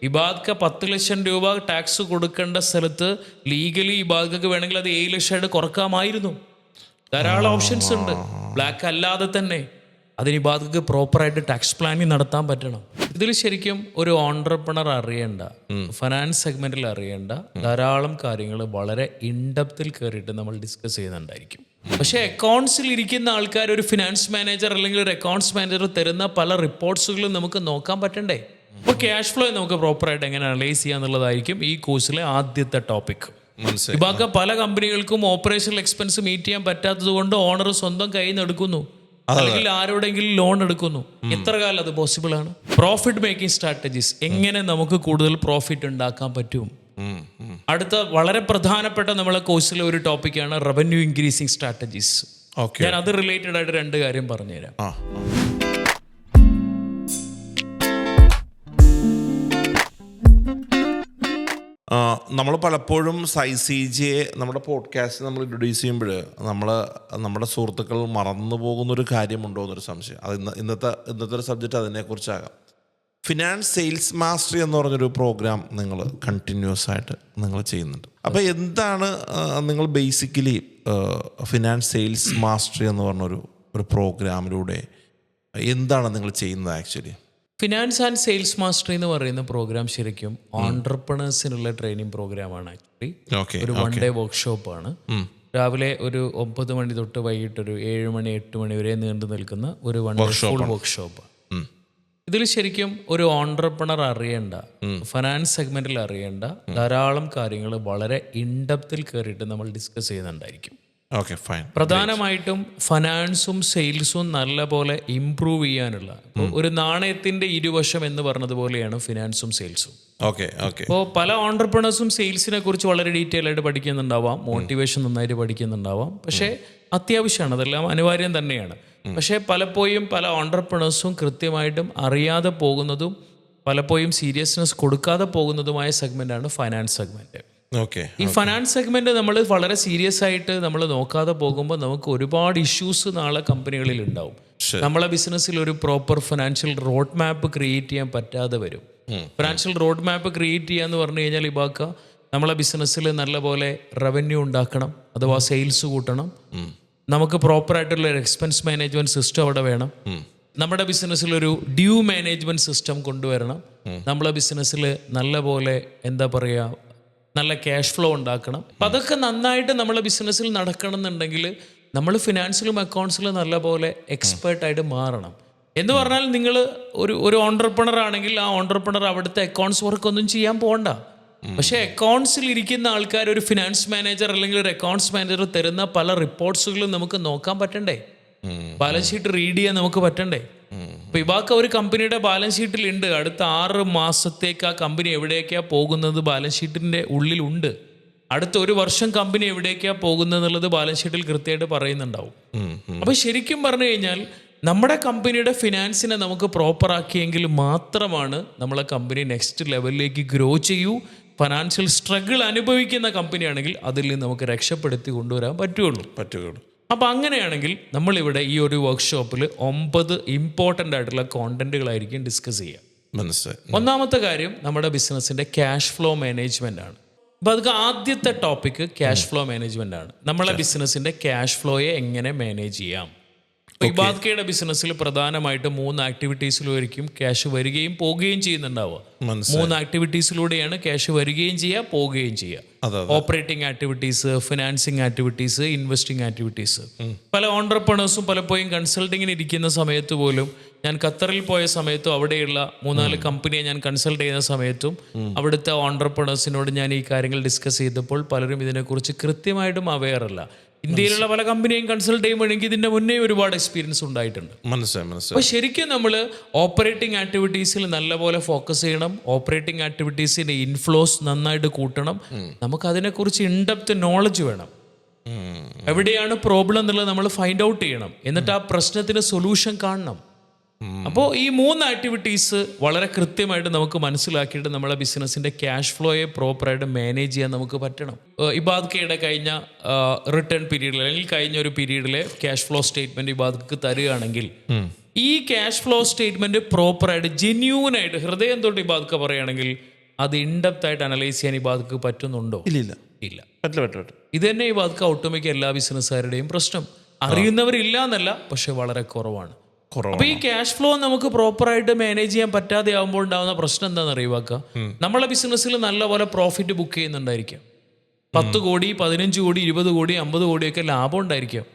ഇബാദ്ക 10 ലക്ഷം രൂപ ടാക്സ് കൊടുക്കേണ്ട സ്ഥലത്ത് ലീഗലി ഇബാദ്കക്ക് വേണമെങ്കിൽ അത് 7 ലക്ഷമായിട്ട് കുറക്കാമായിരുന്നു. ധാരാളം ഓപ്ഷൻസ് ഉണ്ട്. ബ്ലാക്ക് അല്ലാതെ തന്നെ അതിന് ഇബാദ്കക്ക് പ്രോപ്പറായിട്ട് ടാക്സ് പ്ലാനിങ് നടത്താൻ പറ്റണം. ഇതിൽ ശരിക്കും ഒരു ഓൺട്രപ്രണർ അറിയേണ്ട, ഫൈനാൻസ് സെഗ്മെന്റിൽ അറിയേണ്ട ധാരാളം കാര്യങ്ങൾ വളരെ ഇൻഡെപ്തിൽ കയറിയിട്ട് നമ്മൾ ഡിസ്കസ് ചെയ്യുന്നുണ്ടായിരിക്കും. പക്ഷേ അക്കൗണ്ട്സിൽ ഇരിക്കുന്ന ആൾക്കാർ, ഒരു ഫിനാൻസ് മാനേജർ അല്ലെങ്കിൽ ഒരു അക്കൗണ്ട്സ് മാനേജർ തരുന്ന പല റിപ്പോർട്ട്സുകളും നമുക്ക് നോക്കാൻ പറ്റണ്ടേ? അപ്പോൾ ക്യാഷ് ഫ്ലോ നമുക്ക് പ്രോപ്പറായിട്ട് എങ്ങനെ അനലൈസ് ചെയ്യാന്നുള്ളതായിരിക്കും ഈ കോഴ്സിലെ ആദ്യത്തെ ടോപ്പിക്. ഇബാക്ക പല കമ്പനികൾക്കും ഓപ്പറേഷണൽ എക്സ്പെൻസ് മീറ്റ് ചെയ്യാൻ പറ്റാത്തത് കൊണ്ട് ഓണർ സ്വന്തം കയ്യിൽ നിന്ന് എടുക്കുന്നു, അല്ലെങ്കിൽ ആരോടെങ്കിലും ലോൺ എടുക്കുന്നു. എത്ര കാലം അത് പോസിബിൾ ആണ്? പ്രോഫിറ്റ് മേക്കിംഗ് സ്ട്രാറ്റജീസ്, എങ്ങനെ നമുക്ക് കൂടുതൽ പ്രോഫിറ്റ് ഉണ്ടാക്കാൻ പറ്റും. അടുത്ത വളരെ പ്രധാനപ്പെട്ട നമ്മളെ കോഴ്സിലെ ഒരു ടോപ്പിക്കാണ് റവന്യൂ ഇൻക്രീസിങ് സ്ട്രാറ്റജീസ്. ഞാൻ അത് റിലേറ്റഡ് ആയിട്ട് 2 കാര്യം പറഞ്ഞുതരാം. നമ്മൾ പലപ്പോഴും CGA നമ്മുടെ പോഡ്കാസ്റ്റ് നമ്മൾ ഇൻട്രൊഡ്യൂസ് ചെയ്യുമ്പോൾ നമ്മുടെ സുഹൃത്തുക്കൾ മറന്നു പോകുന്നൊരു കാര്യമുണ്ടോ എന്നൊരു സംശയം. അത് ഇന്നത്തെ ഒരു സബ്ജക്റ്റ് അതിനെക്കുറിച്ചാകാം. ഫിനാൻസ് സെയിൽസ് മാസ്റ്ററി എന്ന് പറഞ്ഞൊരു പ്രോഗ്രാം നിങ്ങൾ കണ്ടിന്യൂസ് ആയിട്ട് നിങ്ങൾ ചെയ്യുന്നുണ്ട്. അപ്പോൾ എന്താണ് നിങ്ങൾ ബേസിക്കലി ഫിനാൻസ് സെയിൽസ് മാസ്റ്ററി എന്ന് പറഞ്ഞൊരു പ്രോഗ്രാമിലൂടെ എന്താണ് നിങ്ങൾ ചെയ്യുന്നത്? Actually finance and sales mastery എന്ന് പറയുന്ന പ്രോഗ്രാം ശരിക്കും ഓൺട്രപ്രണേഴ്സിനുള്ള ട്രെയിനിങ് പ്രോഗ്രാമാണ്. ആക്ച്വലി ഒരു 1 ഡേ വർക്ക്ഷോപ്പാണ്. രാവിലെ ഒരു 9 മണി തൊട്ട് വൈകിട്ട് ഒരു 7 മണി 8 മണി വരെ നീണ്ടു നിൽക്കുന്ന ഒരു 1 ഡേ ഫുൾ വർക്ക്ഷോപ്പ്. ഇതിൽ ശരിക്കും ഒരു ഓൺട്രപ്രണർ അറിയേണ്ട, ഫൈനാൻസ് സെഗ്മെന്റിൽ അറിയേണ്ട ധാരാളം കാര്യങ്ങൾ വളരെ ഇൻഡെപ്തിൽ കയറിയിട്ട് നമ്മൾ ഡിസ്കസ് ചെയ്യുന്നുണ്ടായിരിക്കും. പ്രധാനമായിട്ടും ഫൈനാൻസും സെയിൽസും നല്ലപോലെ ഇംപ്രൂവ് ചെയ്യാനുള്ള, ഒരു നാണയത്തിന്റെ ഇരുവശം എന്ന് പറഞ്ഞതുപോലെയാണ് ഫിനാൻസും സെയിൽസും. അപ്പോൾ പല ഓൺട്രപ്രണേഴ്സും സെയിൽസിനെ കുറിച്ച് വളരെ ഡീറ്റെയിൽ ആയിട്ട് പഠിക്കുന്നുണ്ടാവാം, മോട്ടിവേഷൻ നന്നായിട്ട് പഠിക്കുന്നുണ്ടാവാം. പക്ഷേ അത്യാവശ്യമാണ്, അതെല്ലാം അനിവാര്യം തന്നെയാണ്. പക്ഷേ പലപ്പോഴും പല ഓൺട്രപ്രണേഴ്സും കൃത്യമായിട്ടും അറിയാതെ പോകുന്നതും പലപ്പോഴും സീരിയസ്നെസ് കൊടുക്കാതെ പോകുന്നതുമായ സെഗ്മെന്റാണ് ഫൈനാൻസ് സെഗ്മെന്റ്. ഈ ഫൈനാൻസ് സെഗ്മെന്റ് നമ്മൾ വളരെ സീരിയസ് ആയിട്ട് നമ്മൾ നോക്കാതെ പോകുമ്പോൾ നമുക്ക് ഒരുപാട് ഇഷ്യൂസ് നാളെ കമ്പനികളിൽ ഉണ്ടാവും. നമ്മളെ ബിസിനസ്സിൽ ഒരു proper financial road map create ചെയ്യാൻ പറ്റാതെ വരും. ഫിനാൻഷ്യൽ റോഡ് മാപ്പ് ക്രിയേറ്റ് ചെയ്യാന്ന് പറഞ്ഞു കഴിഞ്ഞാൽ ഇബാക്ക നമ്മളെ ബിസിനസ്സിൽ നല്ലപോലെ റവന്യൂ ഉണ്ടാക്കണം, അഥവാ സെയിൽസ് കൂട്ടണം. നമുക്ക് പ്രോപ്പറായിട്ടുള്ള ഒരു എക്സ്പെൻസ് മാനേജ്മെന്റ് സിസ്റ്റം അവിടെ വേണം. നമ്മുടെ ബിസിനസ്സിൽ ഒരു ഡ്യൂ മാനേജ്മെന്റ് സിസ്റ്റം കൊണ്ടുവരണം. നമ്മളെ ബിസിനസ്സിൽ നല്ലപോലെ എന്താ പറയുക, നല്ല ക്യാഷ് ഫ്ലോ ഉണ്ടാക്കണം. അപ്പം അതൊക്കെ നന്നായിട്ട് നമ്മളെ ബിസിനസ്സിൽ നടക്കണം എന്നുണ്ടെങ്കിൽ നമ്മൾ ഫിനാൻസിലും അക്കൗണ്ട്സിലും നല്ലപോലെ എക്സ്പേർട്ടായിട്ട് മാറണം. എന്ന് പറഞ്ഞാൽ നിങ്ങൾ ഒരു ഓൺട്രപ്രണർ ആണെങ്കിൽ ആ ഓൺട്രപ്രണർ അവിടുത്തെ അക്കൗണ്ട്സ് വർക്ക് ഒന്നും ചെയ്യാൻ പോകണ്ട. പക്ഷേ അക്കൗണ്ട്സിൽ ഇരിക്കുന്ന ആൾക്കാർ, ഒരു ഫിനാൻസ് മാനേജർ അല്ലെങ്കിൽ ഒരു അക്കൗണ്ട്സ് മാനേജർ തരുന്ന പല റിപ്പോർട്ട്സുകളും നമുക്ക് നോക്കാൻ പറ്റണ്ടേ? ബാലൻസ് ഷീറ്റ് റീഡ് ചെയ്യാൻ നമുക്ക് പറ്റണ്ടേ? ഇപ്പൊ ഇബാക്ക ഒരു കമ്പനിയുടെ ബാലൻസ് ഷീറ്റിലുണ്ട്, അടുത്ത 6 മാസത്തേക്ക് ആ കമ്പനി എവിടേക്കാ പോകുന്നത് ബാലൻസ് ഷീറ്റിന്റെ ഉള്ളിലുണ്ട്. അടുത്ത 1 വർഷം കമ്പനി എവിടേക്കാ പോകുന്നത് എന്നുള്ളത് ബാലൻസ് ഷീറ്റിൽ കൃത്യമായിട്ട് പറയുന്നുണ്ടാവും. അപ്പൊ ശരിക്കും പറഞ്ഞു കഴിഞ്ഞാൽ നമ്മുടെ കമ്പനിയുടെ ഫിനാൻസിനെ നമുക്ക് പ്രോപ്പർ ആക്കിയെങ്കിൽ മാത്രമാണ് നമ്മളെ കമ്പനി നെക്സ്റ്റ് ലെവലിലേക്ക് ഗ്രോ ചെയ്യൂ. ഫിനാൻഷ്യൽ സ്ട്രഗിൾ അനുഭവിക്കുന്ന കമ്പനിയാണെങ്കിൽ അതിൽ നിന്ന് നമുക്ക് രക്ഷപ്പെടുത്തി കൊണ്ടുവരാൻ പറ്റുള്ളൂ. അപ്പം അങ്ങനെയാണെങ്കിൽ നമ്മളിവിടെ ഈ ഒരു വർക്ക്ഷോപ്പിൽ 9 ഇമ്പോർട്ടൻ്റ് ആയിട്ടുള്ള കോണ്ടന്റുകളായിരിക്കും ഡിസ്കസ് ചെയ്യുക. ഒന്നാമത്തെ കാര്യം നമ്മുടെ ബിസിനസ്സിന്റെ ക്യാഷ് ഫ്ലോ മാനേജ്മെന്റ് ആണ്. അപ്പോൾ അതൊക്കെ ആദ്യത്തെ ടോപ്പിക്ക് ക്യാഷ് ഫ്ലോ മാനേജ്മെന്റ് ആണ്. നമ്മളെ ബിസിനസ്സിന്റെ ക്യാഷ് ഫ്ലോയെ എങ്ങനെ മാനേജ് ചെയ്യാം. ഇബാദ്കയുടെ ബിസിനസ്സിൽ പ്രധാനമായിട്ട് 3 ആക്ടിവിറ്റീസിലായിരിക്കും ക്യാഷ് വരികയും പോവുകയും ചെയ്യുന്നുണ്ടാവുക. 3 ആക്ടിവിറ്റീസിലൂടെയാണ് ക്യാഷ് വരികയും ചെയ്യുക, പോവുകയും ചെയ്യുക. Operating activities, financing activities, investing activities. പല ഓൺട്രപ്രണേഴ്സും പലപ്പോഴും കൺസൾട്ടിങ്ങിന് ഇരിക്കുന്ന സമയത്ത് പോലും, ഞാൻ ഖത്തറിൽ പോയ സമയത്തും അവിടെയുള്ള 3-4 കമ്പനിയെ ഞാൻ കൺസൾട്ട് ചെയ്യുന്ന സമയത്തും അവിടുത്തെ ഓൺട്രപ്രണേഴ്സിനോട് ഞാൻ ഈ കാര്യങ്ങൾ ഡിസ്കസ് ചെയ്തപ്പോൾ പലരും ഇതിനെക്കുറിച്ച് കൃത്യമായിട്ടും അവെയർ അല്ല. ഇന്ത്യയിലുള്ള പല കമ്പനിയും കൺസൾട്ട് ചെയ്യുമ്പോഴെങ്കിൽ ഇതിന്റെ മുന്നേ ഒരുപാട് എക്സ്പീരിയൻസ് ഉണ്ടായിട്ടുണ്ട്. അപ്പോൾ ശരിക്കും നമ്മൾ ഓപ്പറേറ്റിംഗ് ആക്ടിവിറ്റീസിൽ നല്ലപോലെ ഫോക്കസ് ചെയ്യണം. ഓപ്പറേറ്റിംഗ് ആക്ടിവിറ്റീസിന്റെ ഇൻഫ്ലോസ് നന്നായിട്ട് കൂട്ടണം. നമുക്ക് അതിനെക്കുറിച്ച് ഇൻഡെപ്ത് നോളജ് വേണം. എവിടെയാണ് പ്രോബ്ലം എന്നുള്ളത് നമ്മൾ ഫൈൻഡ് ഔട്ട് ചെയ്യണം. എന്നിട്ട് ആ പ്രശ്നത്തിന് സൊല്യൂഷൻ കാണണം. അപ്പോൾ ഈ 3 ആക്ടിവിറ്റീസ് വളരെ കൃത്യമായിട്ട് നമുക്ക് മനസ്സിലാക്കിയിട്ട് നമ്മളെ ബിസിനസ്സിന്റെ ക്യാഷ് ഫ്ലോയെ പ്രോപ്പറായിട്ട് മാനേജ് ചെയ്യാൻ നമുക്ക് പറ്റണം. ഇബാദ്ക്കയുടെ കഴിഞ്ഞ റിട്ടേൺ പീരീഡിൽ അല്ലെങ്കിൽ കഴിഞ്ഞ ഒരു പീരീഡിലെ ക്യാഷ് ഫ്ലോ സ്റ്റേറ്റ്മെന്റ് ഇബാദ്ക്ക് തരികയാണെങ്കിൽ ഈ ക്യാഷ് ഫ്ലോ സ്റ്റേറ്റ്മെന്റ് പ്രോപ്പറായിട്ട് ജെന്യൂനായിട്ട് ഹൃദയം തൊട്ട് ഇബാദ്ക്ക പറയുകയാണെങ്കിൽ അത് ഇൻഡെപ്ത് ആയിട്ട് അനലൈസ് ചെയ്യാൻ ഇബാദ്ക്ക് പറ്റുന്നുണ്ടോ? ഇല്ല. ഇത് തന്നെ ഇബാദ്ക്ക ഒട്ടുമിക്ക എല്ലാ ബിസിനസ്സുകാരുടെയും പ്രശ്നം. അറിയുന്നവരില്ല എന്നല്ല, പക്ഷെ വളരെ കുറവാണ്. അപ്പൊ ഈ ക്യാഷ് ഫ്ലോ നമുക്ക് പ്രോപ്പറായിട്ട് മാനേജ് ചെയ്യാൻ പറ്റാതെ ആകുമ്പോൾ ഉണ്ടാകുന്ന പ്രശ്നം എന്താണെന്ന് അറിയുവാക്ക, നമ്മളെ ബിസിനസ്സിൽ നല്ലപോലെ പ്രോഫിറ്റ് ബുക്ക് ചെയ്യുന്നുണ്ടായിരിക്കാം. 10 കോടി 15 കോടി 20 കോടി 50 കോടിയൊക്കെ ലാഭം ഉണ്ടായിരിക്കാം.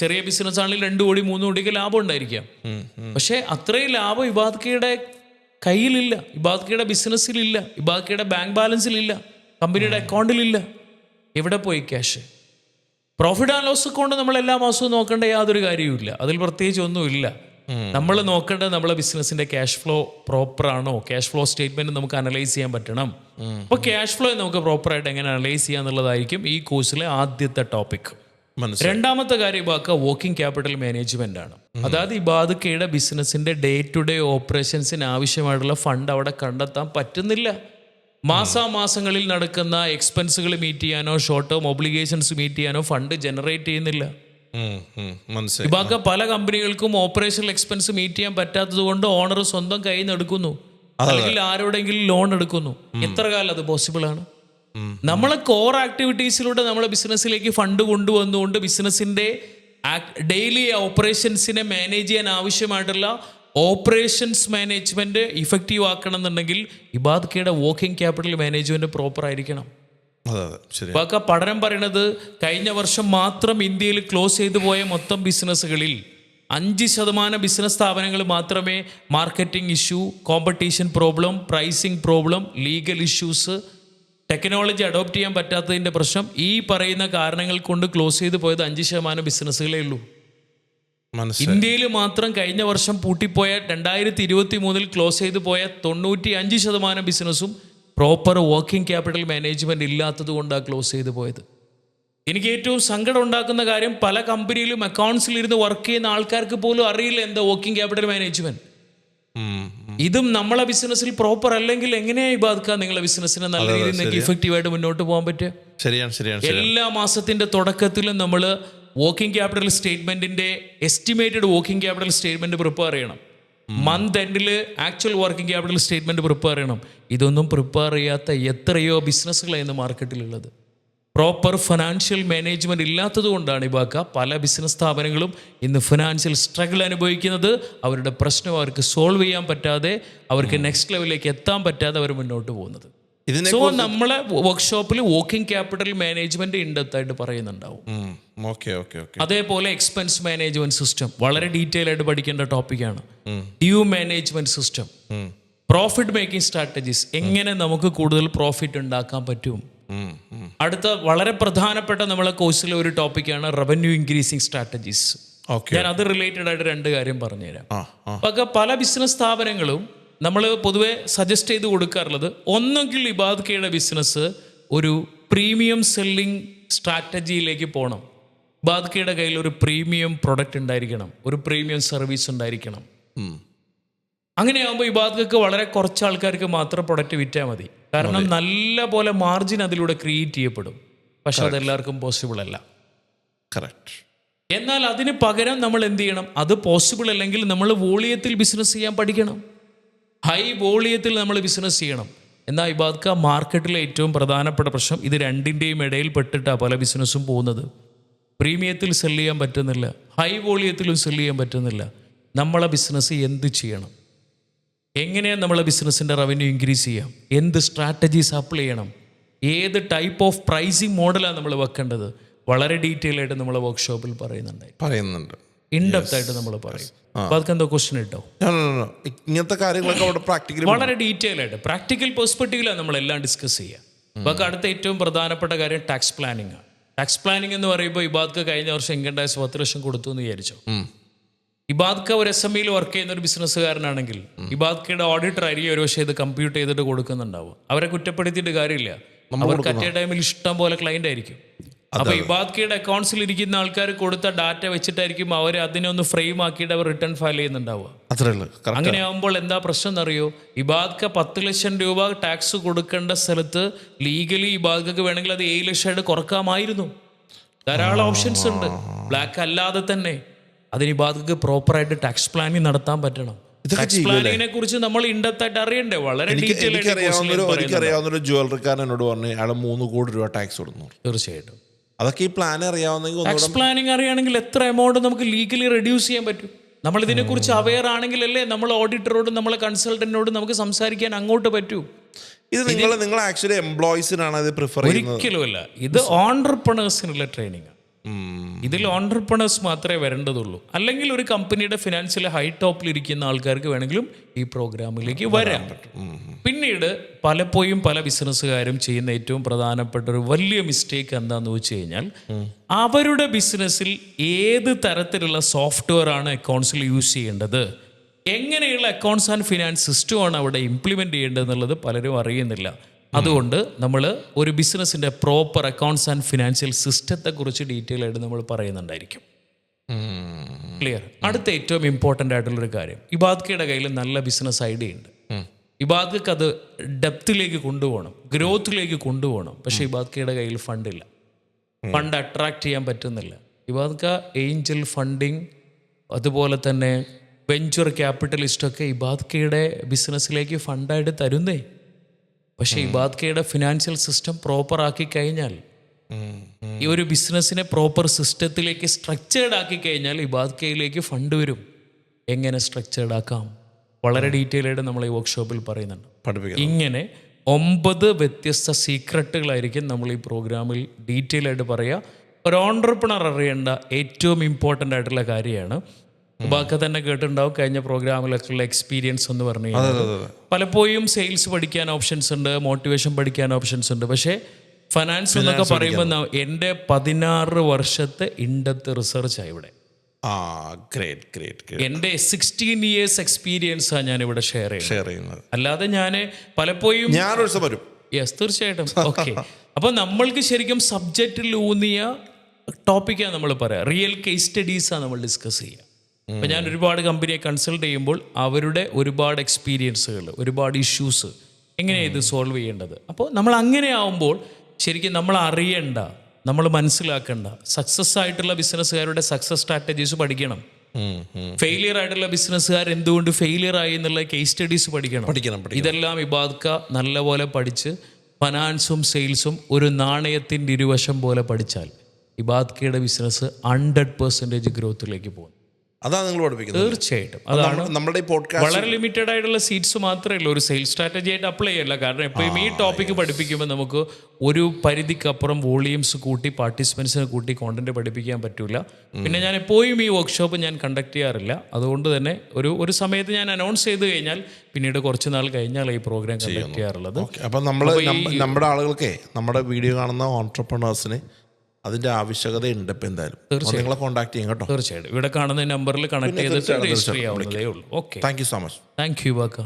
ചെറിയ ബിസിനസ് ആണെങ്കിൽ 2 കോടി 3 കോടിയൊക്കെ ലാഭം ഉണ്ടായിരിക്കാം. പക്ഷെ അത്രയും ലാഭം ഇബാദ്ക്കയുടെ കയ്യിലില്ല, ഇബാദ്ക്കയുടെ ബിസിനസ്സിലില്ല, ഇബാദ്ക്കയുടെ ബാങ്ക് ബാലൻസിലില്ല, കമ്പനിയുടെ അക്കൗണ്ടിലില്ല. എവിടെ പോയി cash? Profit and loss account നമ്മൾ എല്ലാ മാസവും നോക്കേണ്ട യാതൊരു കാര്യവുമില്ല, അതിൽ പ്രത്യേകിച്ച് ഒന്നുമില്ല. നമ്മൾ നോക്കേണ്ടത് നമ്മളെ ബിസിനസിന്റെ ക്യാഷ് ഫ്ലോ പ്രോപ്പർ ആണോ, ക്യാഷ് ഫ്ലോ സ്റ്റേറ്റ്മെന്റ് നമുക്ക് അനലൈസ് ചെയ്യാൻ പറ്റണം. അപ്പോൾ ക്യാഷ് ഫ്ലോ നമുക്ക് പ്രോപ്പറായിട്ട് എങ്ങനെ അനലൈസ് ചെയ്യുക എന്നുള്ളതായിരിക്കും ഈ കോഴ്സിലെ ആദ്യത്തെ ടോപ്പിക്. രണ്ടാമത്തെ കാര്യം ഇബാക്ക വർക്കിംഗ് ക്യാപിറ്റൽ മാനേജ്മെന്റ് ആണ്. അതായത് ഇബാദ്ക്കയുടെ ബിസിനസിന്റെ ഡേ ടു ഡേ ഓപ്പറേഷൻസിന് ആവശ്യമായിട്ടുള്ള ഫണ്ട് അവിടെ കണ്ടെത്താൻ പറ്റുന്നില്ല. മാസാമാസങ്ങളിൽ നടക്കുന്ന എക്സ്പെൻസുകൾ മീറ്റ് ചെയ്യാനോ ഷോർട്ട് ടേം ഒബ്ലിഗേഷൻസ് മീറ്റ് ചെയ്യാനോ ഫണ്ട് ജനറേറ്റ് ചെയ്യുന്നില്ല. ഇബാക്ക പല കമ്പനികൾക്കും ഓപ്പറേഷണൽ എക്സ്പെൻസ് മീറ്റ് ചെയ്യാൻ പറ്റാത്തത് കൊണ്ട് ഓണർ സ്വന്തം കയ്യിൽ നിന്ന് എടുക്കുന്നു, അല്ലെങ്കിൽ ആരോടെങ്കിലും ലോൺ എടുക്കുന്നു. എത്ര കാലം അത് പോസിബിൾ ആണ്? നമ്മളെ കോർ ആക്ടിവിറ്റീസിലൂടെ നമ്മളെ ബിസിനസ്സിലേക്ക് ഫണ്ട് കൊണ്ടുവന്നുകൊണ്ട് ബിസിനസിന്റെ ഡെയിലി ഓപ്പറേഷൻസിനെ മാനേജ് ചെയ്യാൻ ആവശ്യമായിട്ടുള്ള ഓപ്പറേഷൻസ് മാനേജ്മെന്റ് ഇഫക്റ്റീവ് ആക്കണം എന്നുണ്ടെങ്കിൽ ഇബാദ്ക്കയുടെ വർക്കിംഗ് ക്യാപിറ്റൽ മാനേജ്മെന്റ് പ്രോപ്പർ ആയിരിക്കണം. ഇബാക്ക പഠനം പറയുന്നത് കഴിഞ്ഞ വർഷം മാത്രം ഇന്ത്യയിൽ ക്ലോസ് ചെയ്തു പോയ മൊത്തം ബിസിനസ്സുകളിൽ 5% ബിസിനസ് സ്ഥാപനങ്ങൾ മാത്രമേ marketing issue, competition problem, pricing problem, legal issues, technology adopt ചെയ്യാൻ പറ്റാത്തതിന്റെ പ്രശ്നം, ഈ പറയുന്ന കാരണങ്ങൾ കൊണ്ട് ക്ലോസ് ചെയ്തു പോയത് 5% ബിസിനസ്സുകളേ ഉള്ളൂ. ഇന്ത്യയിൽ മാത്രം കഴിഞ്ഞ വർഷം പൂട്ടിപ്പോയ 2023 ക്ലോസ് ചെയ്തു പോയ 95% ബിസിനസ്സും പ്രോപ്പർ വർക്കിംഗ് ക്യാപിറ്റൽ മാനേജ്മെന്റ് ഇല്ലാത്തത് കൊണ്ടാണ് ക്ലോസ് ചെയ്തു പോയത്. എനിക്ക് ഏറ്റവും സങ്കടം ഉണ്ടാക്കുന്ന കാര്യം, പല കമ്പനിയിലും അക്കൗണ്ട്സിൽ ഇരുന്ന് വർക്ക് ചെയ്യുന്ന ആൾക്കാർക്ക് പോലും അറിയില്ല എന്താ വർക്കിംഗ് ക്യാപിറ്റൽ മാനേജ്മെന്റ്. ഇതും നമ്മളെ ബിസിനസ്സിൽ പ്രോപ്പർ അല്ലെങ്കിൽ എങ്ങനെയായി ബാധിക്കുക നിങ്ങളെ ബിസിനസ്സിനെ നല്ല രീതിയിൽ നിങ്ങൾക്ക് ഇഫക്റ്റീവായിട്ട് മുന്നോട്ട് പോകാൻ പറ്റുക? ശരിയാണ്. എല്ലാ മാസത്തിന്റെ തുടക്കത്തിലും നമ്മൾ വർക്കിംഗ് ക്യാപിറ്റൽ സ്റ്റേറ്റ്മെന്റിന്റെ estimated working capital statement prepare ചെയ്യണം. മന്ത് എൻഡിൽ actual working capital statement prepare ചെയ്യണം. ഇതൊന്നും പ്രിപ്പയർ ചെയ്യാത്ത എത്രയോ ബിസിനസ്സുകളാണ് ഇന്ന് മാർക്കറ്റിലുള്ളത്. പ്രോപ്പർ ഫിനാൻഷ്യൽ മാനേജ്മെന്റ് ഇല്ലാത്തത് കൊണ്ടാണ് ഇബാക്ക പല ബിസിനസ് സ്ഥാപനങ്ങളും ഇന്ന് ഫിനാൻഷ്യൽ സ്ട്രഗിൾ അനുഭവിക്കുന്നത്. അവരുടെ പ്രശ്നം അവർക്ക് സോൾവ് ചെയ്യാൻ പറ്റാതെ, അവർക്ക് നെക്സ്റ്റ് ലെവലിലേക്ക് എത്താൻ പറ്റാതെ അവർ മുന്നോട്ട് പോകുന്നത്. സോ നമ്മളെ വർക്ക്ഷോപ്പിൽ വർക്കിംഗ് ക്യാപിറ്റൽ മാനേജ്മെന്റ് ഇൻഡെപ്ത് പറയുന്നുണ്ടാവും. അതേപോലെ എക്സ്പെൻസ് മാനേജ്മെന്റ് സിസ്റ്റം വളരെ ഡീറ്റെയിൽ ആയിട്ട് പഠിക്കേണ്ട ടോപ്പിക്കാണ്. Due management system, profit making strategies, എങ്ങനെ നമുക്ക് കൂടുതൽ പ്രോഫിറ്റ് ഉണ്ടാക്കാൻ പറ്റും. അടുത്ത വളരെ പ്രധാനപ്പെട്ട നമ്മളെ കോഴ്സിലെ ഒരു ടോപ്പിക്കാണ് റവന്യൂ ഇൻക്രീസിങ് സ്ട്രാറ്റജീസ്. ഞാൻ അത് റിലേറ്റഡ് ആയിട്ട് 2 കാര്യം പറഞ്ഞുതരാം. അപ്പൊ പല ബിസിനസ് സ്ഥാപനങ്ങളും നമ്മൾ പൊതുവെ സജസ്റ്റ് ചെയ്ത് കൊടുക്കാറുള്ളത്, ഒന്നെങ്കിൽ ഇബാദ്ക്കയുടെ ബിസിനസ് ഒരു പ്രീമിയം സെല്ലിംഗ് സ്ട്രാറ്റജിയിലേക്ക് പോകണം. ഇബാദ്ക്കയുടെ കയ്യിൽ ഒരു പ്രീമിയം പ്രൊഡക്റ്റ് ഉണ്ടായിരിക്കണം, ഒരു പ്രീമിയം സർവീസ് ഉണ്ടായിരിക്കണം. അങ്ങനെയാകുമ്പോൾ ഇബാദ്ക്കക്ക് വളരെ കുറച്ച് ആൾക്കാർക്ക് മാത്രം പ്രൊഡക്റ്റ് വിറ്റാൽ മതി. കാരണം നല്ല പോലെ മാർജിൻ അതിലൂടെ ക്രിയേറ്റ് ചെയ്യപ്പെടും. പക്ഷെ അതെല്ലാവർക്കും പോസിബിൾ അല്ല. എന്നാൽ അതിന് പകരം നമ്മൾ എന്ത് ചെയ്യണം? അത് പോസിബിൾ അല്ലെങ്കിൽ നമ്മൾ വോളിയത്തിൽ ബിസിനസ് ചെയ്യാൻ പഠിക്കണം. ഹൈ വോളിയത്തിൽ നമ്മൾ ബിസിനസ് ചെയ്യണം. എന്നാൽ ഇബാദ്ക്ക മാർക്കറ്റിലെ ഏറ്റവും പ്രധാനപ്പെട്ട പ്രശ്നം ഇത് രണ്ടിൻ്റെയും ഇടയിൽ പെട്ടിട്ടാണ് പല ബിസിനസ്സും പോകുന്നത്. പ്രീമിയത്തിൽ സെല് ചെയ്യാൻ പറ്റുന്നില്ല, ഹൈ വോളിയത്തിലും സെല് ചെയ്യാൻ പറ്റുന്നില്ല. നമ്മളെ ബിസിനസ് എന്ത് ചെയ്യണം? എങ്ങനെയാണ് നമ്മളെ ബിസിനസ്സിൻ്റെ റവന്യൂ ഇൻക്രീസ് ചെയ്യാം? എന്ത് സ്ട്രാറ്റജീസ് അപ്ലൈ ചെയ്യണം? ഏത് ടൈപ്പ് ഓഫ് പ്രൈസിങ് മോഡലാണ് നമ്മൾ വെക്കേണ്ടത്? വളരെ ഡീറ്റെയിൽ ആയിട്ട് നമ്മൾ വർക്ക്ഷോപ്പിൽ പറയുന്നുണ്ട്. ഇൻഡെപ്ത് ആയിട്ട് നമ്മൾ പറയും. അപ്പൊ അതൊക്കെ എന്തോ ക്വസ്റ്റ്യൻ ഇട്ടോ? ഇങ്ങനത്തെ കാര്യങ്ങളൊക്കെ അവിടെ പ്രാക്ടിക്കലി വളരെ ഡീറ്റെയിൽ ആയിട്ട് പ്രാക്ടിക്കൽ പെർസ്പെക്റ്റീവിലാണ് നമ്മളെല്ലാം ഡിസ്കസ് ചെയ്യുക. അപ്പൊ അടുത്ത ഏറ്റവും പ്രധാനപ്പെട്ട കാര്യം ടാക്സ് പ്ലാനിങ് ആണ്. ടാക്സ് പ്ലാനിങ് എന്ന് പറയുമ്പോൾ ഇബാദ്ക്ക കഴിഞ്ഞ വർഷം ഇൻകം ടാക്സ് 10 ലക്ഷം കൊടുത്തു എന്ന് വിചാരിച്ചോ. ഇബാദ്ക്ക ഒരു SMEയിൽ വർക്ക് ചെയ്യുന്ന ഒരു ബിസിനസ്സുകാരനാണെങ്കിൽ ഇബാദ്ക്കയുടെ ഓഡിറ്റർ ആയിരിക്കും ഒരു പക്ഷേ ഇത് കമ്പ്യൂട്ട് ചെയ്തിട്ട് കൊടുക്കുന്നുണ്ടാവും. അവരെ കുറ്റപ്പെടുത്തിയിട്ട് കാര്യമില്ല. അവർക്ക് അറ്റേ ടൈമിൽ ഇഷ്ടം പോലെ ക്ലയന്റ് ആയിരിക്കും. അപ്പൊ ഇബാദ്കയുടെ അക്കൗണ്ട്സിൽ ഇരിക്കുന്ന ആൾക്കാർ കൊടുത്ത ഡാറ്റ വെച്ചിട്ടായിരിക്കും അവർ അതിനൊന്ന് ഫ്രെയിം ആക്കിയിട്ട് അവർ റിട്ടേൺ ഫയൽ ചെയ്യുന്നുണ്ടാവുക. അത്രേ ഉള്ളൂ. അങ്ങനെ ആകുമ്പോൾ എന്താ പ്രശ്നം എന്നറിയോ? ഇബാദ്ക 10 ലക്ഷം രൂപ ടാക്സ് കൊടുക്കേണ്ട സ്ഥലത്ത് ലീഗലി ഇബാദ്കക്ക് വേണമെങ്കിൽ അത് 7 ലക്ഷമായിട്ട് കുറക്കാമായിരുന്നു. ധാരാളം ഓപ്ഷൻസ് ഉണ്ട്. ബ്ലാക്ക് അല്ലാതെ തന്നെ അതിന് ഇബാദ്കക്ക് പ്രോപ്പറായിട്ട് ടാക്സ് പ്ലാനിങ് നടത്താൻ പറ്റണം. ടാക്സ് പ്ലാനിങ്ങിനെ കുറിച്ച് നമ്മൾ ഇൻഡെപ്തായിട്ട് അറിയണ്ടേ? വളരെ ഡീറ്റെയിൽ എനിക്കറിയാവുന്നൊരു ജ്വല്ലറിക്കാരൻ എന്നോട് പറഞ്ഞു അയാൾ 3 കോടി രൂപ ടാക്സ് കൊടുക്കുന്നു. തീർച്ചയായിട്ടും അതൊക്കെ ഈ പ്ലാൻ അറിയാവുന്നെങ്കിൽ ടാക്സ് പ്ലാനിങ് അറിയാണെങ്കിൽ എത്ര എമൗണ്ട് നമുക്ക് ലീഗലി റെഡ്യൂസ് ചെയ്യാൻ പറ്റും. നമ്മൾ ഇതിനെക്കുറിച്ച് അവെയർ ആണെങ്കിലല്ലേ നമ്മൾ ഓഡിറ്ററോടും നമ്മളെ കൺസൾട്ടന്റിനോടും നമുക്ക് സംസാരിക്കാൻ അങ്ങോട്ട് പറ്റൂ. ഇത് നിങ്ങൾ ആക്ച്വലി എംപ്ലോയീസിനാണ് ഇത് പ്രിഫർ ചെയ്യുന്നത്? ഒരിക്കലുമല്ല. ഇത് ഓൺട്രപ്രണേഴ്സിനുള്ള ട്രെയിനിങ്. ഇതിൽ ഓൺട്രപ്രണേഴ്സ് മാത്രമേ വരേണ്ടതുള്ളൂ. അല്ലെങ്കിൽ ഒരു കമ്പനിയുടെ ഫിനാൻഷ്യൽ ഹൈ ടോപ്പിൽ ഇരിക്കുന്ന ആൾക്കാർക്ക് വേണമെങ്കിലും ഈ പ്രോഗ്രാമിലേക്ക് വരാൻ പറ്റും. പിന്നീട് പലപ്പോഴും പല ബിസിനസ്സുകാരും ചെയ്യുന്ന ഏറ്റവും പ്രധാനപ്പെട്ട ഒരു വലിയ മിസ്റ്റേക്ക് എന്താണെന്ന് വെച്ച് കഴിഞ്ഞാൽ അവരുടെ ബിസിനസ്സിൽ ഏത് തരത്തിലുള്ള സോഫ്റ്റ്വെയർ ആണ് അക്കൗണ്ട്സിൽ യൂസ് ചെയ്യേണ്ടത്, എങ്ങനെയുള്ള അക്കൗണ്ട്സ് ആൻഡ് ഫിനാൻസ് സിസ്റ്റമാണ് അവിടെ ഇംപ്ലിമെൻ്റ് ചെയ്യേണ്ടതെന്നുള്ളത് പലരും അറിയുന്നില്ല. അതുകൊണ്ട് നമ്മൾ ഒരു ബിസിനസ്സിൻ്റെ പ്രോപ്പർ അക്കൗണ്ട്സ് ആൻഡ് ഫിനാൻഷ്യൽ സിസ്റ്റത്തെക്കുറിച്ച് ഡീറ്റെയിൽ ആയിട്ട് നമ്മൾ പറയുന്നുണ്ടായിരിക്കും. ക്ലിയർ? അടുത്ത ഏറ്റവും ഇമ്പോർട്ടൻ്റ് ആയിട്ടുള്ളൊരു കാര്യം, ഇബാദ്കയുടെ കയ്യിൽ നല്ല ബിസിനസ് ഐഡിയ ഉണ്ട്. ഇബാദ്കക്ക് അത് ഡെപ്തിലേക്ക് കൊണ്ടുപോകണം, ഗ്രോത്തിലേക്ക് കൊണ്ടുപോകണം. പക്ഷേ ഇബാദ്കയുടെ കയ്യിൽ ഫണ്ടില്ല, ഫണ്ട് അട്രാക്ട് ചെയ്യാൻ പറ്റുന്നില്ല. ഇബാദ്ക ഏഞ്ചൽ ഫണ്ടിങ് അതുപോലെ തന്നെ വെഞ്ചർ ക്യാപിറ്റലിസ്റ്റൊക്കെ ഇബാദ്കയുടെ ബിസിനസ്സിലേക്ക് ഫണ്ടായിട്ട് തരുന്നേ. പക്ഷേ ഇബാദ്കയുടെ ഫിനാൻഷ്യൽ സിസ്റ്റം പ്രോപ്പർ ആക്കി കഴിഞ്ഞാൽ, ഈ ഒരു ബിസിനസ്സിനെ പ്രോപ്പർ സിസ്റ്റത്തിലേക്ക് സ്ട്രക്ചേർഡ് ആക്കി കഴിഞ്ഞാൽ ഇബാദ്കയിലേക്ക് ഫണ്ട് വരും. എങ്ങനെ സ്ട്രക്ചേർഡ് ആക്കാം വളരെ ഡീറ്റെയിൽ ആയിട്ട് നമ്മൾ ഈ വർക്ക്ഷോപ്പിൽ പറയുന്നുണ്ട്. ഇങ്ങനെ 9 വ്യത്യസ്ത സീക്രട്ടുകളായിരിക്കും നമ്മൾ ഈ പ്രോഗ്രാമിൽ ഡീറ്റെയിൽ ആയിട്ട് പറയുക. ഒരു ഓൺട്രപ്രണർ അറിയേണ്ട ഏറ്റവും ഇമ്പോർട്ടൻ്റ് ആയിട്ടുള്ള കാര്യമാണ്. ഇബാദ്ക തന്നെ കേട്ടിട്ടുണ്ടാവും കഴിഞ്ഞ പ്രോഗ്രാമിലൊക്കെയുള്ള എക്സ്പീരിയൻസ് എന്ന് പറഞ്ഞു കഴിഞ്ഞാൽ പലപ്പോഴും സെയിൽസ് പഠിക്കാൻ ഓപ്ഷൻസ് ഉണ്ട്, മോട്ടിവേഷൻ പഠിക്കാൻ ഓപ്ഷൻസ് ഉണ്ട്. പക്ഷേ ഫിനാൻസ് എന്നൊക്കെ പറയുമ്പോൾ എൻ്റെ 16 വർഷത്തെ ഇൻഡെപ്ത് റിസർച്ചാണ് ഇവിടെ. എൻ്റെ 16 years എക്സ്പീരിയൻസാണ് ഞാൻ ഇവിടെ ഷെയർ ചെയ്യുന്നത്. അല്ലാതെ ഞാൻ പലപ്പോഴും യെസ് തീർച്ചയായിട്ടും ഓക്കെ. അപ്പോൾ നമ്മൾക്ക് ശരിക്കും സബ്ജക്റ്റിൽ ഊന്നിയ ടോപ്പിക്കാണ് നമ്മൾ പറയാം. റിയൽ കേസ് സ്റ്റഡീസാണ് നമ്മൾ ഡിസ്കസ് ചെയ്യുക. അപ്പം ഞാൻ ഒരുപാട് കമ്പനിയെ കൺസൾട്ട് ചെയ്യുമ്പോൾ അവരുടെ ഒരുപാട് എക്സ്പീരിയൻസുകൾ, ഒരുപാട് ഇഷ്യൂസ്, എങ്ങനെയാണ് ഇത് സോൾവ് ചെയ്യേണ്ടത്. അപ്പോൾ നമ്മൾ അങ്ങനെ ആവുമ്പോൾ ശരിക്കും നമ്മൾ അറിയേണ്ട, നമ്മൾ മനസ്സിലാക്കേണ്ട സക്സസ് ആയിട്ടുള്ള ബിസിനസ്സുകാരുടെ സക്സസ് സ്ട്രാറ്റജീസ് പഠിക്കണം. ഫെയിലിയർ ആയിട്ടുള്ള ബിസിനസ്സുകാർ എന്തുകൊണ്ട് ഫെയിലിയർ ആയി എന്നുള്ള കേസ് സ്റ്റഡീസ് പഠിക്കണം. ഇതെല്ലാം ഇബാദ്ക നല്ലപോലെ പഠിച്ച് ഫിനാൻസും സെയിൽസും ഒരു നാണയത്തിൻ്റെ ഇരുവശം പോലെ പഠിച്ചാൽ ഇബാദ്കയുടെ ബിസിനസ് 100% ഗ്രോത്തിലേക്ക് പോകും. അതാണ് നിങ്ങൾ പഠിപ്പിക്കുന്നത്? തീർച്ചയായിട്ടും. അതാണ് നമ്മുടെ വളരെ ലിമിറ്റഡ് ആയിട്ടുള്ള സീറ്റ്സ് മാത്രമേ ഉള്ളൂ. ഒരു സെയിൽസ് സ്ട്രാറ്റജി ആയിട്ട് അപ്ലൈ ചെയ്യല്ല. കാരണം എപ്പോഴും ഈ ടോപ്പിക്ക് പഠിപ്പിക്കുമ്പോൾ നമുക്ക് ഒരു പരിധിക്കപ്പുറം വോളിയൂംസ് കൂട്ടി പാർട്ടിസിപ്പൻസിനെ കൂട്ടി കോണ്ടന്റ് പഠിപ്പിക്കാൻ പറ്റില്ല. പിന്നെ ഞാൻ എപ്പോഴും ഈ വർക്ക്ഷോപ്പ് ഞാൻ കണ്ടക്ട് ചെയ്യാറില്ല. അതുകൊണ്ട് തന്നെ ഒരു സമയത്ത് ഞാൻ അനൗൺസ് ചെയ്ത് കഴിഞ്ഞാൽ പിന്നീട് കുറച്ച് നാൾ കഴിഞ്ഞാൽ ഈ പ്രോഗ്രാം കണ്ടക്ട് ചെയ്യാറുള്ളത്. അപ്പം നമ്മുടെ ആളുകൾക്ക്, നമ്മുടെ വീഡിയോ കാണുന്ന ഓൺട്രപ്രണേഴ്സിന് അതിന്റെ ആവശ്യകതയുണ്ട്. ഇപ്പം എന്തായാലും നിങ്ങളെ കോൺടാക്ട് ചെയ്യും കേട്ടോ. തീർച്ചയായിട്ടും ഇവിടെ കാണുന്ന നമ്പറിൽ കണക്ട് ചെയ്തിട്ട് രജിസ്റ്റർ ചെയ്യാവുന്നതേ ഉള്ളൂ. Okay, thank you so much. Thank you ബാക്ക.